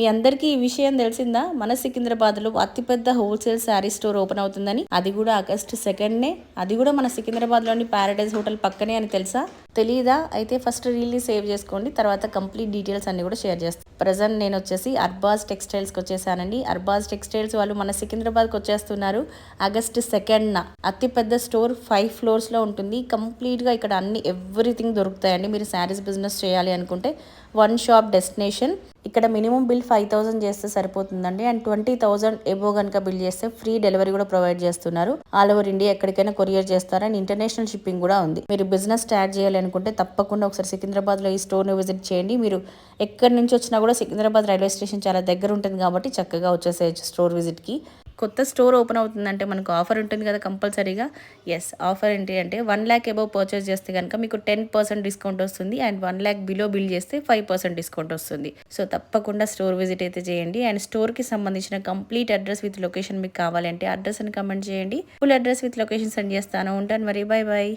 మీ అందరికీ ఈ విషయం తెలిసిందా? మన సికింద్రాబాద్లో అతిపెద్ద హోల్సేల్ శారీ స్టోర్ ఓపెన్ అవుతుందని. అది కూడా ఆగస్టు 2నే. అది కూడా మన సికింద్రాబాద్లోని ప్యారడైజ్ హోటల్ పక్కనే అని తెలుసా? తెలీదా? అయితే ఫస్ట్ రీల్ని సేవ్ చేసుకోండి, తర్వాత కంప్లీట్ డీటెయిల్స్ అన్ని కూడా షేర్ చేస్తాను. ప్రజెంట్ నేను వచ్చేసి అర్బాజ్ టెక్స్టైల్స్కి వచ్చేసానండి. అర్బాజ్ టెక్స్టైల్స్ వాళ్ళు మన సికింద్రాబాద్కి వచ్చేస్తున్నారు ఆగస్టు 2న. అతిపెద్ద స్టోర్ 5 ఫ్లోర్స్లో ఉంటుంది. కంప్లీట్గా ఇక్కడ అన్ని ఎవ్రీథింగ్ దొరుకుతాయండి. మీరు శారీస్ బిజినెస్ చేయాలి అనుకుంటే వన్ షాప్ డెస్టినేషన్. ఇక్కడ మినిమం బిల్ 5,000 చేస్తే సరిపోతుందండి. అండ్ 20,000 ఎబో కనుక బిల్ చేస్తే ఫ్రీ డెలివరీ కూడా ప్రొవైడ్ చేస్తున్నారు. ఆల్ ఓవర్ ఇండియా ఎక్కడికైనా కొరియర్ చేస్తారు. అండ్ ఇంటర్నేషనల్ షిప్పింగ్ కూడా ఉంది. మీరు బిజినెస్ స్టార్ట్ చేయాలి అనుకుంటే తప్పకుండా ఒకసారి సికింద్రాబాద్లో ఈ స్టోర్ని విజిట్ చేయండి. మీరు ఎక్కడి నుంచి వచ్చినా కూడా సికింద్రాబాద్ రైల్వే స్టేషన్ చాలా దగ్గర ఉంటుంది కాబట్టి చక్కగా వచ్చేసేయచ్చు స్టోర్ విజిట్కి. కొత్త స్టోర్ ఓపెన్ అవుతుందంటే మనకు ఆఫర్ ఉంటుంది కదా కంపల్సరీగా. ఎస్, ఆఫర్ ఏంటి అంటే 1 lakh అబౌవ్ పర్చేస్ చేస్తే కనుక మీకు 10% డిస్కౌంట్ వస్తుంది. అండ్ 1 lakh బిలో బిల్ చేస్తే 5% డిస్కౌంట్ వస్తుంది. సో తప్పకుండా స్టోర్ విజిట్ అయితే చేయండి. అండ్ స్టోర్కి సంబంధించిన కంప్లీట్ అడ్రస్ విత్ లొకేషన్ మీకు కావాలంటే అడ్రస్ అని కమెంట్ చేయండి. Full address with location send చేస్తాను. ఉంటాను మరి, బాయ్ బాయ్.